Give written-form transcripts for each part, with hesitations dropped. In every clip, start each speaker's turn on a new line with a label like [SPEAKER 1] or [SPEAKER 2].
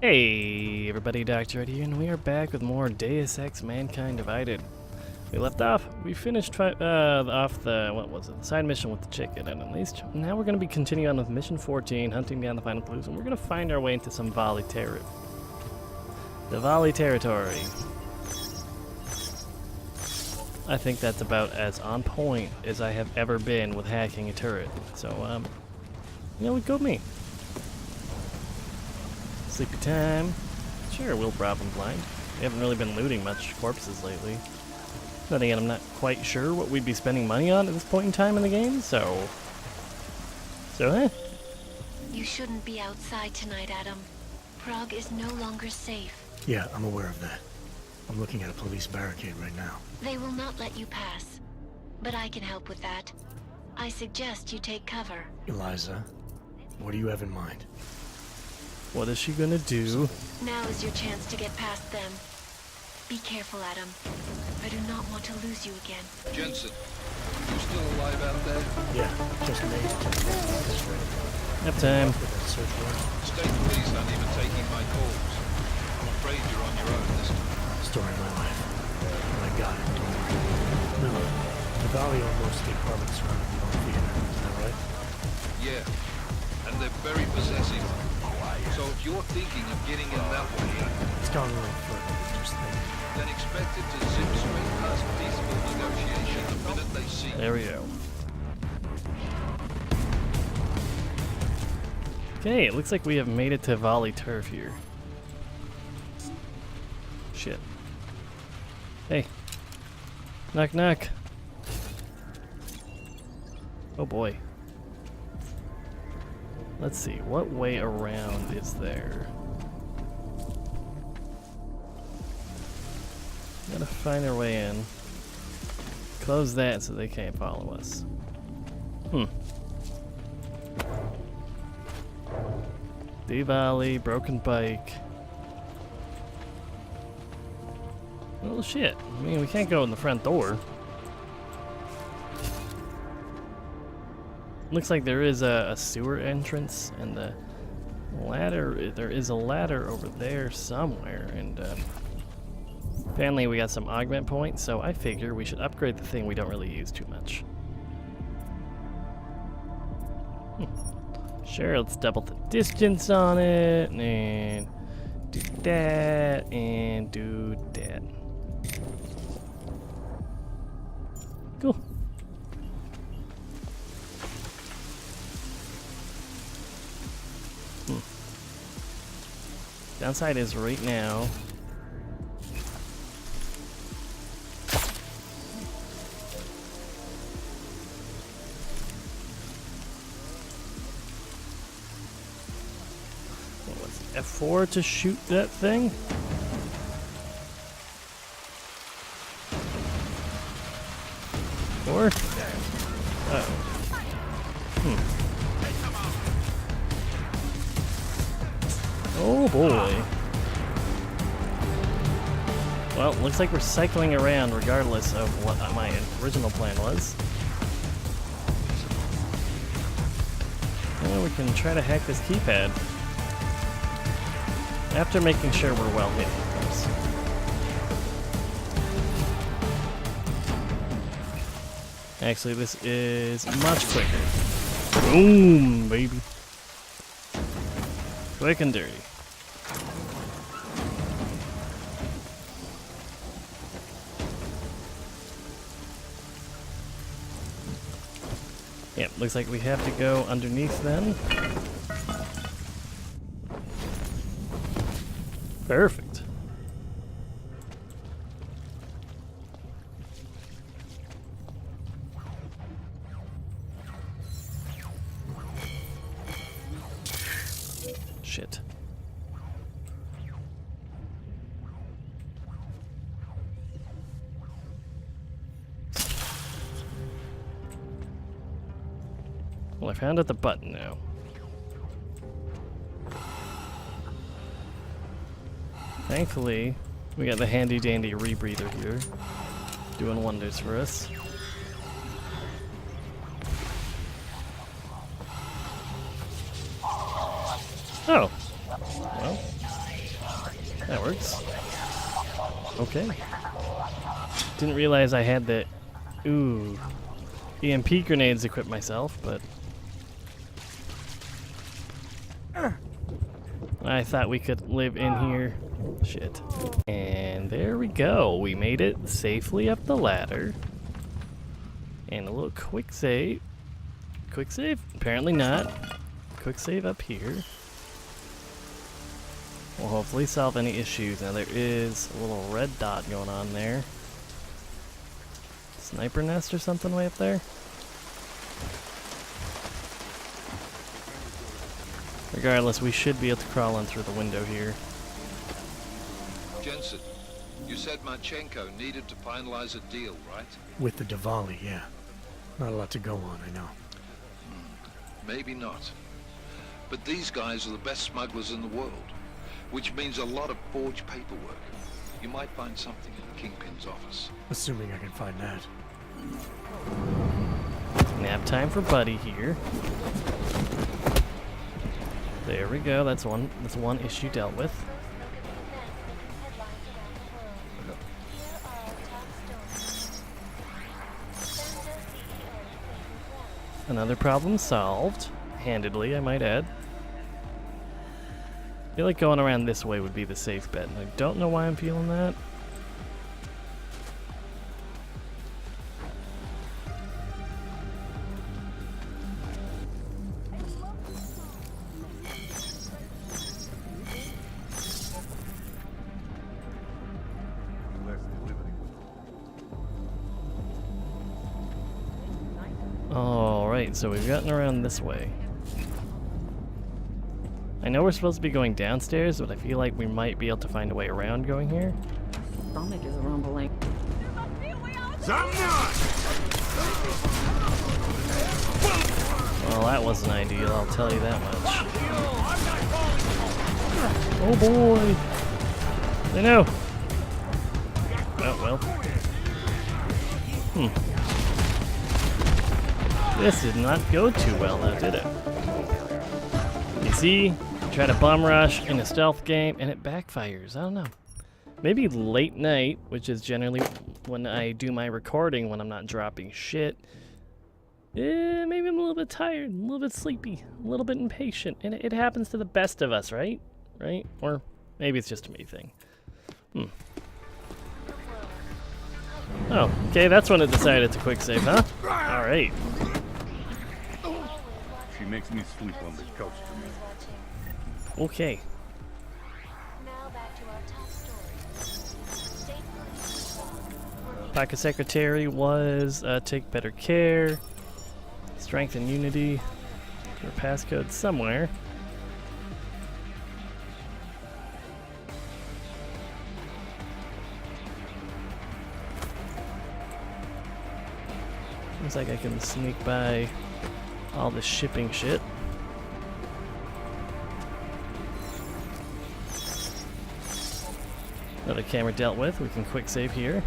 [SPEAKER 1] Hey everybody, Dr. Ed here, and we are back with more Deus Ex Mankind Divided. We left off, we finished off the, what was it, the side mission with the chicken, and at least now we're going to be continuing on with mission 14, hunting down the final clues, and we're going to find our way into some Valley territory. The Valley territory. I think that's about as on point as I have ever been with hacking a turret. So, we go with me. Sleepy time. Sure, we'll rob them blind. We haven't really been looting much corpses lately. Then again, I'm not quite sure what we'd be spending money on at this point in time in the game, so,
[SPEAKER 2] You shouldn't be outside tonight, Adam. Prague is no longer safe.
[SPEAKER 3] Yeah, I'm aware of that. I'm looking at a police barricade right now.
[SPEAKER 2] They will not let you pass. But I can help with that. I suggest you take cover.
[SPEAKER 3] Eliza, what do you have in mind?
[SPEAKER 1] what is she gonna do?
[SPEAKER 2] Now is your chance to get past them. Be careful, Adam. I do not want to lose you again.
[SPEAKER 4] Jensen, you still alive out there?
[SPEAKER 3] Yeah, just made it. That's right.
[SPEAKER 1] Nap time.
[SPEAKER 3] Search warrant.
[SPEAKER 4] State police aren't even taking my calls. I'm afraid you're on your own this time.
[SPEAKER 3] Story of my life. But I got it, don't worry. No, the valley almost the apartments surrounding the old theater. Is that right?
[SPEAKER 4] Yeah, and they're very possessive. So if you're thinking of getting in that way,
[SPEAKER 3] It's gone a little further than just thinking.
[SPEAKER 4] then expect it to zip straight past peaceful negotiation the minute they see you.
[SPEAKER 1] There we go. Okay, it looks like we have made it to Volley Turf here. Shit. Hey. Knock knock. Oh boy. Let's see, what way around is there? Gotta find our way in. Close that so they can't follow us. D-Valley, broken bike. Well, shit. I mean, we can't go in the front door. Looks like there is a sewer entrance and the ladder. There is a ladder over there somewhere, and apparently we got some augment points, so I figure we should upgrade the thing we don't really use too much. Sure, let's double the distance on it, and do that, and do that. Cool. Downside is right now. What was it, F4 to shoot that thing? Or? Uh-oh. Oh boy. Well, looks like we're cycling around regardless of what my original plan was. Well, we can try to hack this keypad. After making sure we're well hidden, of course. Actually, this is much quicker. Boom, baby. Quick and dirty. Yep, looks like we have to go underneath then. Perfect. Shit. Well, I found out the button now. Thankfully, we got the handy dandy rebreather here, doing wonders for us. Oh. Well, That works. Okay. Didn't realize I had the EMP grenades equipped myself, but I thought we could live in here. Shit. And there we go. We made it safely up the ladder. And a little quick save. Quick save? Apparently not. Quick save up here. We'll hopefully solve any issues. Now there is a little red dot going on there. Sniper nest or something way up there? Regardless, we should be able to crawl in through the window here.
[SPEAKER 4] Jensen, you said Marchenko needed to finalize a deal, right?
[SPEAKER 3] With the Diwali, yeah. Not a lot to go on, I know.
[SPEAKER 4] Maybe not. But these guys are the best smugglers in the world, which means a lot of forged paperwork. You might find something in the Kingpin's office.
[SPEAKER 3] Assuming I can find that.
[SPEAKER 1] Nap time for Buddy here. There we go. That's one issue dealt with. Another problem solved. Handedly, I might add. I feel like going around this way would be the safe bet, and I don't know why I'm feeling that. Alright, so we've gotten around this way. I know we're supposed to be going downstairs, but I feel like we might be able to find a way around going here.
[SPEAKER 5] Stomach is rumbling.
[SPEAKER 1] Well, that wasn't ideal, I'll tell you that much. Oh boy! I know! Oh well. This did not go too well now, did it? You see? Try to bum rush in a stealth game and it backfires. I don't know. Maybe late night, which is generally when I do my recording when I'm not dropping shit. Maybe I'm a little bit tired, a little bit sleepy, a little bit impatient, and it happens to the best of us, right? Right? Or maybe it's just a me thing. Oh, okay, that's when it decided to quick save, huh? Alright.
[SPEAKER 6] She makes me sleep on the couch tonight.
[SPEAKER 1] Okay. Pocket Secretary was take better care, strength and unity, or passcode somewhere. Seems like I can sneak by all the shipping shit. Another camera dealt with. We can quick save here.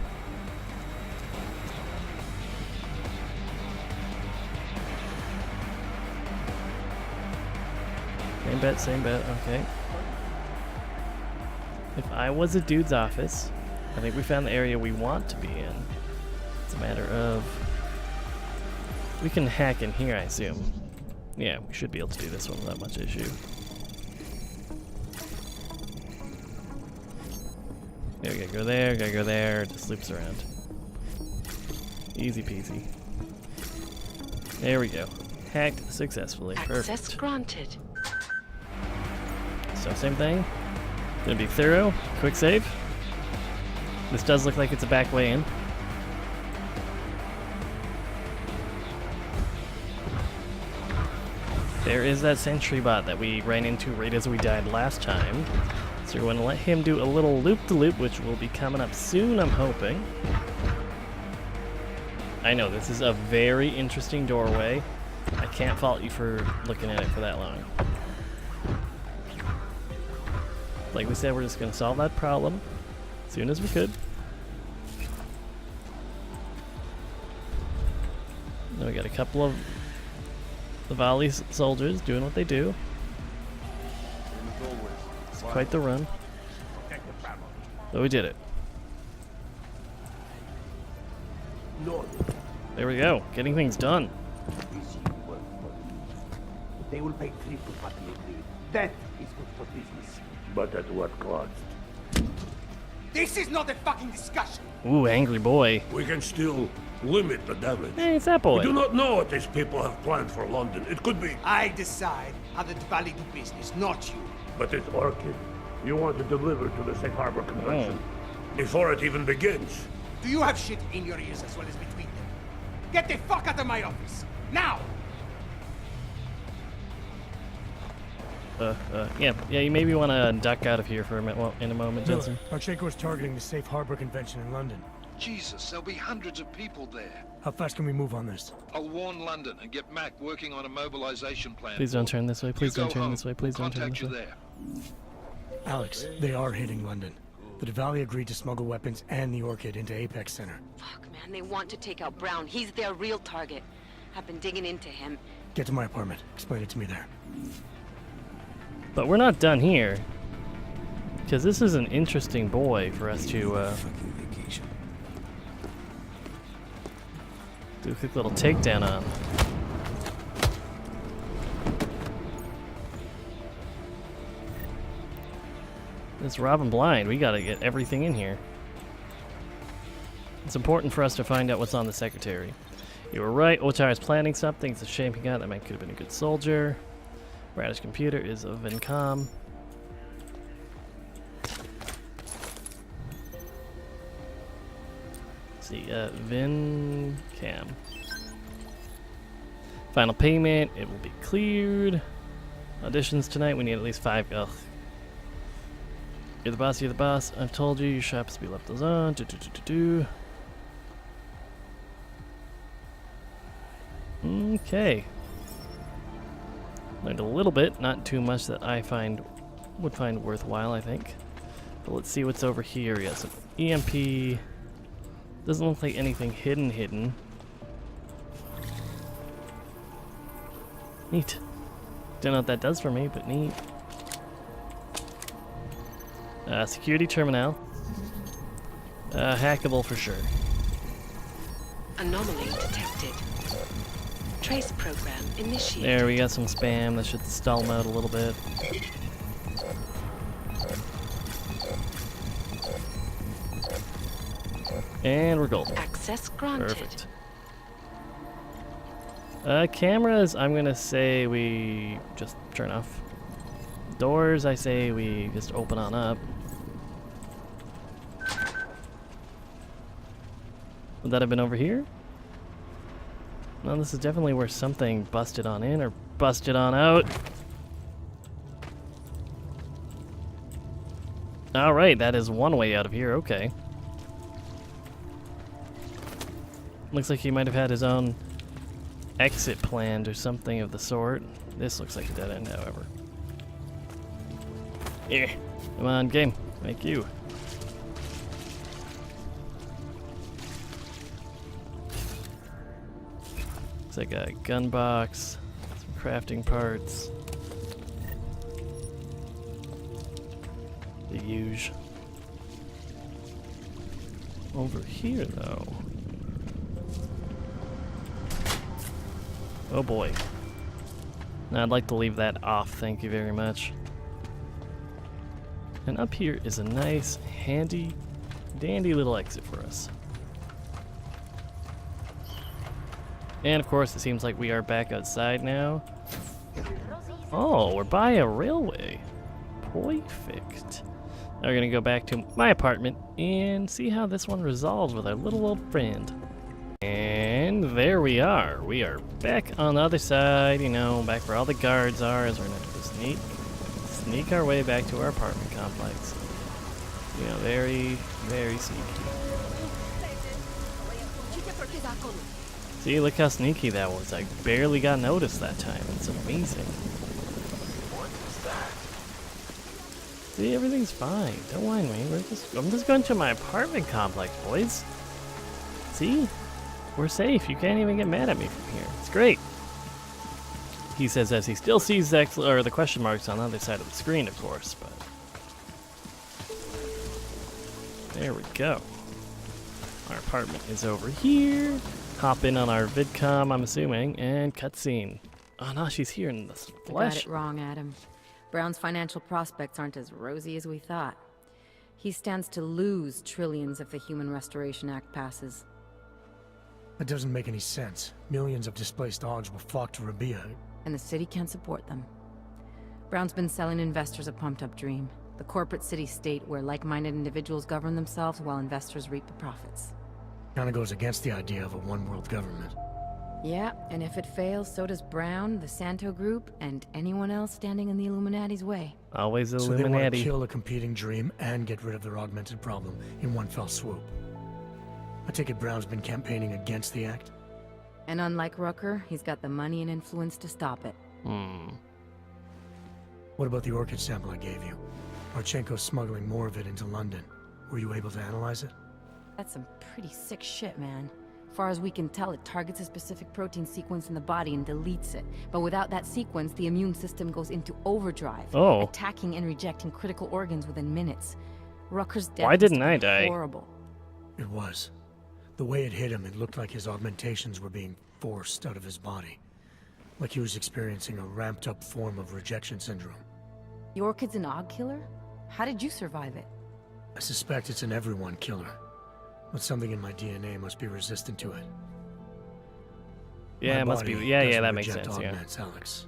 [SPEAKER 1] Same bet, okay. If I was a dude's office, I think we found the area we want to be in. It's a matter of... We can hack in here, I assume. Yeah, we should be able to do this one without much issue. Yeah, we gotta go there, it just loops around. Easy peasy. There we go. Hacked successfully.
[SPEAKER 2] Access
[SPEAKER 1] Perfect.
[SPEAKER 2] granted.
[SPEAKER 1] So same thing. Gonna be thorough. Quick save. This does look like it's a back way in. There is that sentry bot that we ran into right as we died last time. So we're going to let him do a little loop-de-loop, which will be coming up soon, I'm hoping. I know, this is a very interesting doorway. I can't fault you for looking at it for that long. Like we said, we're just going to solve that problem as soon as we could. Then we got a couple of the volley soldiers doing what they do. It's quite the run.
[SPEAKER 6] Okay.
[SPEAKER 1] So we did it.
[SPEAKER 7] No,
[SPEAKER 1] There we go. Getting things done.
[SPEAKER 7] they will pay triple what we agreed. That is good for business. But at what cost?
[SPEAKER 8] This is not a fucking discussion.
[SPEAKER 1] Ooh, angry boy.
[SPEAKER 9] We can still limit the damage.
[SPEAKER 1] Hey, it's that
[SPEAKER 9] We
[SPEAKER 1] boy.
[SPEAKER 9] do not know what these people have planned for London. It could be.
[SPEAKER 8] I decide how the Valley do business, not you.
[SPEAKER 9] But it's Orchid. You want to deliver to the Safe Harbor Convention before it even begins.
[SPEAKER 8] Do you have shit in your ears as well as between them? Get the fuck out of my office! Now!
[SPEAKER 1] Yeah, you maybe want to duck out of here for a minute, in a moment,
[SPEAKER 3] Miller,
[SPEAKER 1] Jensen.
[SPEAKER 3] Pacheco is targeting the Safe Harbor Convention in London.
[SPEAKER 4] Jesus, there'll be hundreds of people there.
[SPEAKER 3] How fast can we move on this?
[SPEAKER 4] I'll warn London and get Mac working on a mobilization plan.
[SPEAKER 1] Please don't turn this way. Please
[SPEAKER 4] You
[SPEAKER 1] don't
[SPEAKER 4] go
[SPEAKER 1] turn
[SPEAKER 4] home.
[SPEAKER 1] this way. Please don't turn
[SPEAKER 4] Contact
[SPEAKER 1] this
[SPEAKER 4] you
[SPEAKER 1] way.
[SPEAKER 4] there.
[SPEAKER 3] Alex, they are hitting London. The Valley agreed to smuggle weapons and the Orchid into Apex Center.
[SPEAKER 5] Fuck, man, they want to take out Brown. He's their real target. I've been digging into him.
[SPEAKER 3] Get to my apartment. Explain it to me there.
[SPEAKER 1] But we're not done here. Because this is an interesting boy for us to do a quick little takedown on. It's Robin Blind. We gotta get everything in here. It's important for us to find out what's on the secretary. You were right. Otar is planning something. It's a shame he got. That man could have been a good soldier. Radish computer is a Vincom. Let's see, Vincam. Final payment. It will be cleared. Auditions tonight. We need at least 5. Ugh. You're the boss. You're the boss. I've told you. Your shop has to be left alone. Okay. Learned a little bit, not too much that I would find worthwhile, I think. But let's see what's over here. We got some EMP. Doesn't look like anything hidden. Neat. Don't know what that does for me, but neat. Security terminal. Hackable for sure.
[SPEAKER 2] Anomaly detected. Trace program initiated.
[SPEAKER 1] There, we got some spam. That should stall them out a little bit. And we're golden.
[SPEAKER 2] Access granted.
[SPEAKER 1] Perfect. Cameras, I'm gonna say we just turn off. Doors, I say we just open on up. Would that have been over here? No, this is definitely where something busted on in or busted on out. Alright, that is one way out of here, okay. Looks like he might have had his own exit planned or something of the sort. This looks like a dead end, however. Yeah, come on, game. Thank you. Looks like a gun box, some crafting parts. The huge. Over here, though. Oh boy. Now I'd like to leave that off, thank you very much. And up here is a nice, handy, dandy little exit for us. And of course, it seems like we are back outside now. Oh, we're by a railway. Perfect. Now we're gonna go back to my apartment and see how this one resolves with our little old friend. And there we are. We are back on the other side, you know, back where all the guards are, as we're gonna just sneak our way back to our apartment complex. You know, very, very sneaky. See, look how sneaky that was. I barely got noticed that time. It's amazing. See, everything's fine. Don't mind me. I'm just going to my apartment complex, boys. See? We're safe. You can't even get mad at me from here. It's great. He says as he still sees the question marks on the other side of the screen, of course, but... There we go. Our apartment is over here. Hop in on our vidcom, I'm assuming, and cutscene. Oh no, she's here in the
[SPEAKER 10] You got
[SPEAKER 1] flesh.
[SPEAKER 10] it wrong, Adam. Brown's financial prospects aren't as rosy as we thought. He stands to lose trillions if the Human Restoration Act passes.
[SPEAKER 3] That doesn't make any sense. Millions of displaced Augs will flock to Rabia.
[SPEAKER 10] And the city can't support them. Brown's been selling investors a pumped-up dream. The corporate city-state where like-minded individuals govern themselves while investors reap the profits.
[SPEAKER 3] Kinda goes against the idea of a one-world government.
[SPEAKER 10] Yeah, and if it fails, so does Brown, the Santo Group, and anyone else standing in the Illuminati's way.
[SPEAKER 1] Always
[SPEAKER 3] So they want to
[SPEAKER 1] Illuminati.
[SPEAKER 3] kill a competing dream and get rid of their augmented problem in one fell swoop. I take it Brown's been campaigning against the act?
[SPEAKER 10] And unlike Rucker, he's got the money and influence to stop it.
[SPEAKER 3] What about the orchid sample I gave you? Marchenko's smuggling more of it into London. Were you able to analyze it?
[SPEAKER 10] That's some pretty sick shit, man. Far as we can tell, it targets a specific protein sequence in the body and deletes it. But without that sequence, the immune system goes into overdrive, attacking and rejecting critical organs within minutes. Rucker's death
[SPEAKER 1] Why didn't I die?
[SPEAKER 10] horrible.
[SPEAKER 3] It was. The way it hit him, it looked like his augmentations were being forced out of his body. Like he was experiencing a ramped-up form of rejection syndrome.
[SPEAKER 10] The orchid's an Aug killer? How did you survive it?
[SPEAKER 3] I suspect it's an everyone killer. But something in my DNA must be resistant to it.
[SPEAKER 1] Yeah,
[SPEAKER 3] My
[SPEAKER 1] it must be.
[SPEAKER 3] body
[SPEAKER 1] Yeah,
[SPEAKER 3] doesn't
[SPEAKER 1] that makes
[SPEAKER 3] reject
[SPEAKER 1] sense. Yeah.
[SPEAKER 3] augments, Alex.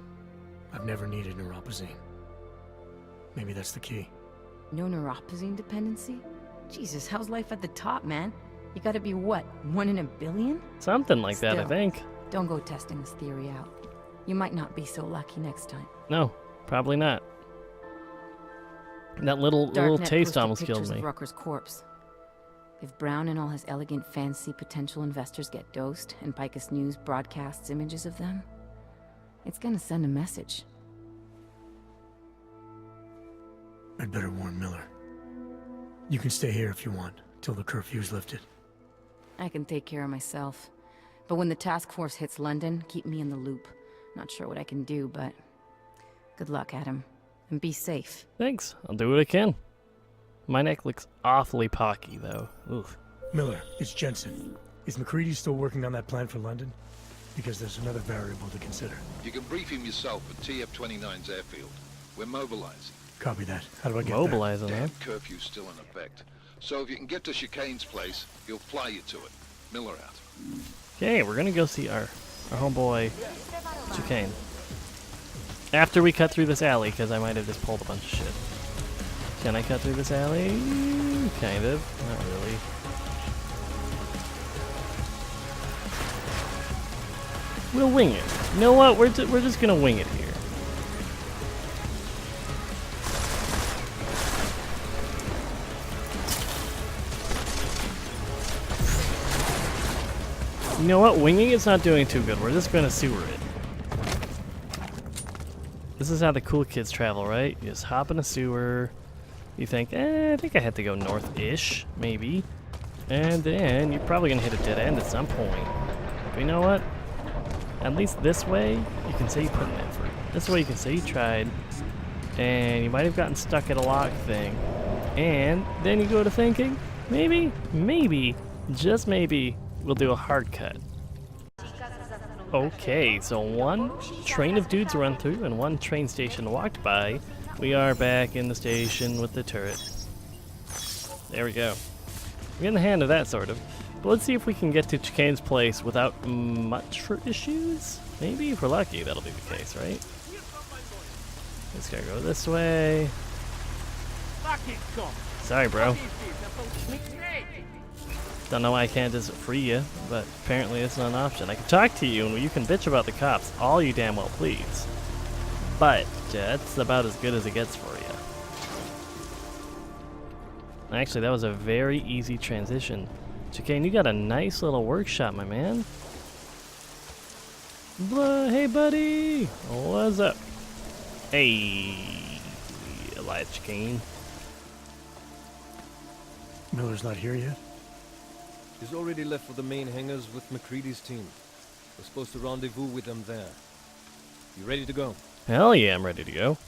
[SPEAKER 3] I've never needed neuropozyne. Maybe that's the key.
[SPEAKER 10] No neuropozyne dependency? Jesus, how's life at the top, man? You gotta be what, 1 in a billion?
[SPEAKER 1] Something like that, I
[SPEAKER 10] Still,
[SPEAKER 1] think.
[SPEAKER 10] Don't go testing this theory out. You might not be so lucky next time.
[SPEAKER 1] No, probably not. That little
[SPEAKER 10] Darknet
[SPEAKER 1] taste
[SPEAKER 10] posted
[SPEAKER 1] almost killed
[SPEAKER 10] pictures
[SPEAKER 1] me.
[SPEAKER 10] of Rucker's corpse. If Brown and all his elegant fancy potential investors get dosed, and Picus News broadcasts images of them, it's gonna send a message.
[SPEAKER 3] I'd better warn Miller. You can stay here if you want, till the curfew's lifted.
[SPEAKER 10] I can take care of myself. But when the task force hits London, keep me in the loop. Not sure what I can do, but good luck, Adam. And be safe.
[SPEAKER 1] Thanks. I'll do what I can. My neck looks awfully pocky, though. Oof.
[SPEAKER 3] Miller, it's Jensen. Is McCready still working on that plan for London? Because there's another variable to consider.
[SPEAKER 4] You can brief him yourself at TF-29's airfield. We're mobilizing.
[SPEAKER 3] Copy that. How do I get there?
[SPEAKER 1] Mobilizing, huh?
[SPEAKER 4] Damn curfew's still in effect. So if you can get to Chicane's place, he'll fly you to it. Miller out.
[SPEAKER 1] Okay, we're gonna go see our homeboy, Chicane. After we cut through this alley, because I might have just pulled a bunch of shit. Can I cut through this alley? Kind of. Not really. We'll wing it. You know what? We're just gonna wing it here. You know what? Winging it's not doing too good. We're just gonna sewer it. This is how the cool kids travel, right? You just hop in a sewer. You think, I think I had to go north-ish, maybe. And then you're probably gonna hit a dead end at some point. But you know what? At least this way, you can say you put in effort. This way you can say you tried. And you might have gotten stuck at a lock thing. And then you go to thinking, maybe, just maybe, we'll do a hard cut. Okay, so one train of dudes run through and one train station walked by. We are back in the station with the turret. There we go. We're getting the hand of that, sort of. But let's see if we can get to Chicane's place without much issues. Maybe, if we're lucky, that'll be the case, right? Just gotta go this way. Sorry, bro. Don't know why I can't just free you, but apparently it's not an option. I can talk to you and you can bitch about the cops all you damn well please. But that's about as good as it gets for you. Actually, that was a very easy transition. Chicane, you got a nice little workshop, my man. Hey, buddy! What's up? Hey, Elias Chicane.
[SPEAKER 3] Miller's not here yet?
[SPEAKER 11] He's already left for the main hangars with McCready's team. We're supposed to rendezvous with them there. You ready to go?
[SPEAKER 1] Hell yeah, I'm ready to go.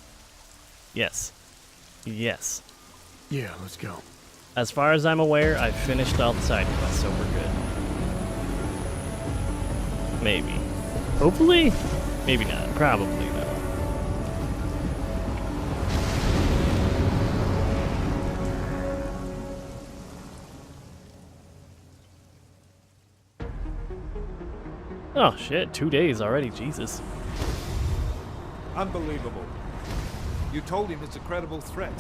[SPEAKER 1] Yes. Yes.
[SPEAKER 3] Yeah, let's go.
[SPEAKER 1] As far as I'm aware, I've finished all the side quests, so we're good. Maybe. Hopefully? Maybe not. Probably not. Oh shit, 2 days already, Jesus.
[SPEAKER 12] Unbelievable. You told him it's a credible threat.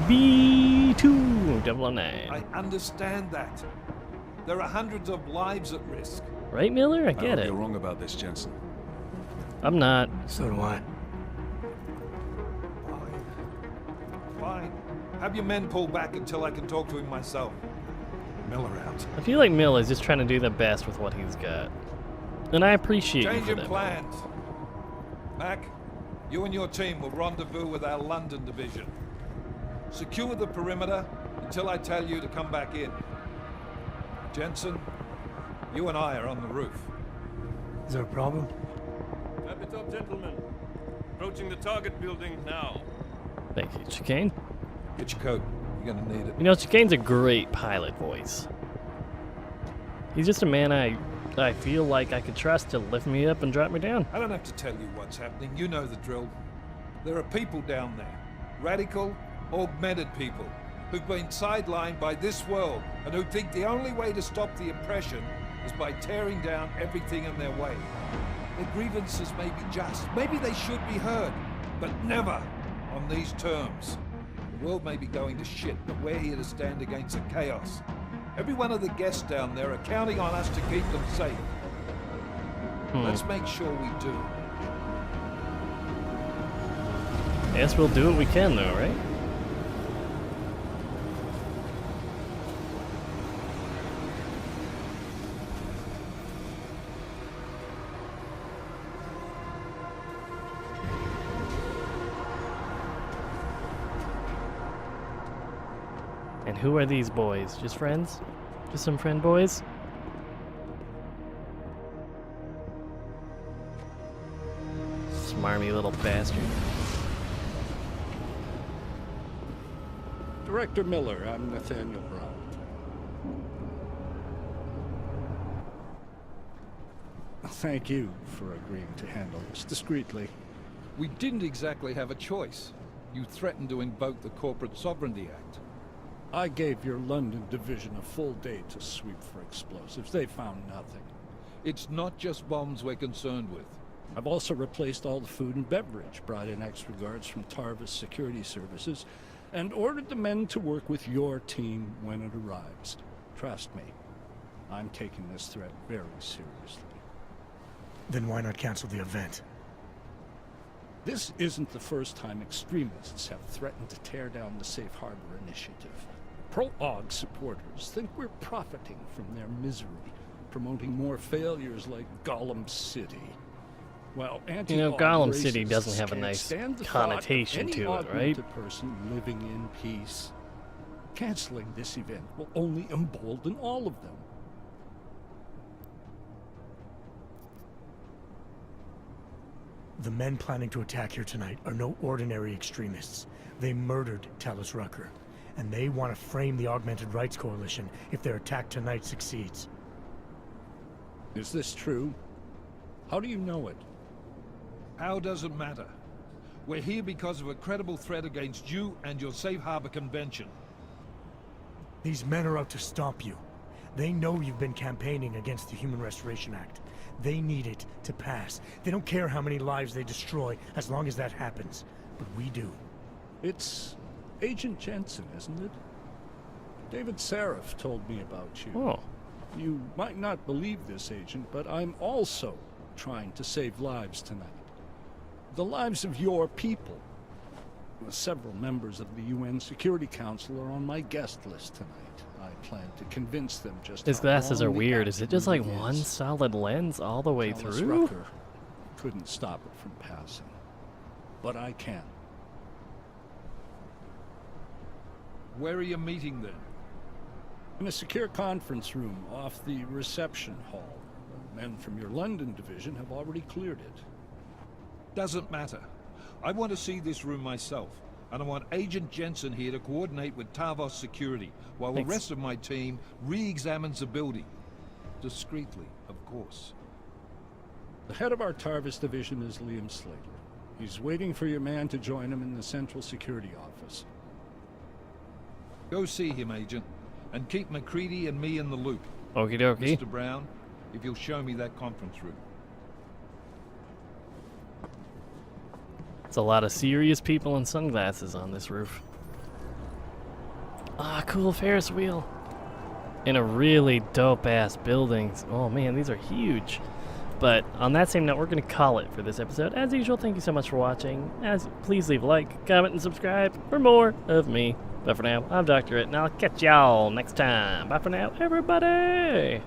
[SPEAKER 1] B209.
[SPEAKER 12] I understand that. There are hundreds of lives at risk.
[SPEAKER 1] Right, Miller? I get it.
[SPEAKER 13] You're wrong about this, Jensen.
[SPEAKER 1] I'm not.
[SPEAKER 3] So do I.
[SPEAKER 12] Fine. Have your men pull back until I can talk to him myself. Miller out.
[SPEAKER 1] I feel like Miller's just trying to do the best with what he's got. And I appreciate
[SPEAKER 12] Change
[SPEAKER 1] you
[SPEAKER 12] in
[SPEAKER 1] for that.
[SPEAKER 12] plans. Mac, you and your team will rendezvous with our London division. Secure the perimeter until I tell you to come back in. Jensen, you and I are on the roof.
[SPEAKER 3] Is there a problem?
[SPEAKER 6] Wrap it up, gentlemen. Approaching the target building now.
[SPEAKER 1] Thank you, Chicane.
[SPEAKER 12] Get your coat. You're gonna need it.
[SPEAKER 1] You know, Chicane's a great pilot voice. He's just a man I feel like I could trust to lift me up and drop me down.
[SPEAKER 12] I don't have to tell you what's happening. You know the drill. There are people down there. Radical, augmented people who've been sidelined by this world and who think the only way to stop the oppression is by tearing down everything in their way. Their grievances may be just. Maybe they should be heard, but never on these terms. The world may be going to shit, but we're here to stand against the chaos. Every one of the guests down there are counting on us to keep them safe. Let's make sure we do.
[SPEAKER 1] Guess we'll do what we can, though, right? And who are these boys? Just friends? Just some friend boys? Smarmy little bastard.
[SPEAKER 14] Director Miller, I'm Nathaniel Brown. Thank you for agreeing to handle this discreetly.
[SPEAKER 12] We didn't exactly have a choice. You threatened to invoke the Corporate Sovereignty Act.
[SPEAKER 14] I gave your London division a full day to sweep for explosives. They found nothing.
[SPEAKER 12] It's not just bombs we're concerned with.
[SPEAKER 14] I've also replaced all the food and beverage, brought in extra guards from Tarvis Security Services, and ordered the men to work with your team when it arrives. Trust me, I'm taking this threat very seriously.
[SPEAKER 3] Then why not cancel the event?
[SPEAKER 14] This isn't the first time extremists have threatened to tear down the Safe Harbor Initiative. Pro-AUG supporters think we're profiting from their misery, promoting more failures like Gollum City. Well,
[SPEAKER 1] you know, Gollum City doesn't have a nice connotation to it, right?
[SPEAKER 14] Person living in peace. Canceling this event will only embolden all of them.
[SPEAKER 3] The men planning to attack here tonight are no ordinary extremists. They murdered Talus Rucker, and they want to frame the Augmented Rights Coalition if their attack tonight succeeds.
[SPEAKER 14] Is this true? How do you know it?
[SPEAKER 12] How doesn't matter. We're here because of a credible threat against you and your Safe Harbor Convention.
[SPEAKER 3] These men are out to stop you. They know you've been campaigning against the Human Restoration Act. They need it to pass. They don't care how many lives they destroy, as long as that happens. But we do.
[SPEAKER 14] It's Agent Jensen, isn't it? David Seraph told me about you.
[SPEAKER 1] Oh.
[SPEAKER 14] You might not believe this, Agent, but I'm also trying to save lives tonight. The lives of your people. Several members of the UN Security Council are on my guest list tonight. I plan to convince them just
[SPEAKER 1] his glasses are weird. Is it just like one solid lens all the way through?
[SPEAKER 14] Rucker couldn't stop it from passing. But I can.
[SPEAKER 12] Where are you meeting then?
[SPEAKER 14] In a secure conference room off the reception hall. Men from your London division have already cleared it.
[SPEAKER 12] Doesn't matter. I want to see this room myself. And I want Agent Jensen here to coordinate with Tavos Security, while the rest of my team re-examines the building. Discreetly, of course.
[SPEAKER 14] The head of our Tarvis division is Liam Slater. He's waiting for your man to join him in the Central Security Office.
[SPEAKER 12] Go see him, Agent, and keep McCready and me in the loop.
[SPEAKER 1] Okie dokie.
[SPEAKER 12] Mr. Brown, if you'll show me that conference room.
[SPEAKER 1] It's a lot of serious people in sunglasses on this roof. Ah, cool Ferris wheel. In a really dope-ass building. Oh man, these are huge. But on that same note, we're going to call it for this episode. As usual, thank you so much for watching. Please leave a like, comment, and subscribe for more of me. But for now, I'm Dr. It, and I'll catch y'all next time. Bye for now, everybody!